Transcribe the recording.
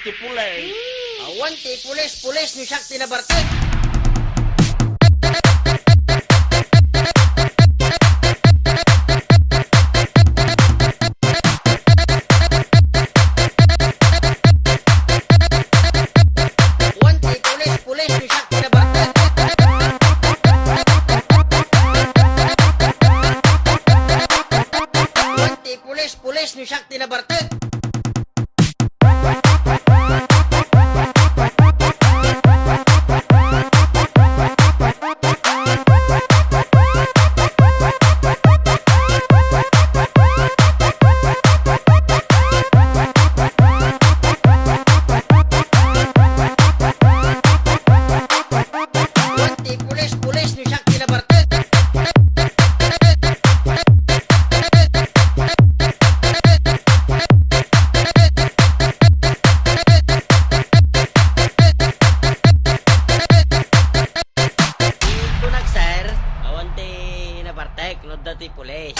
ti pulis. Awan ti pulis ni Shakti na Bartek. Awan ti pulis ni Shakti na Bartek. Awan ti pulis ni Shakti na Bartek. Wanti pulis ni Shakti na Bartek. Ito sir, awanti na Bartek, no dati pulis.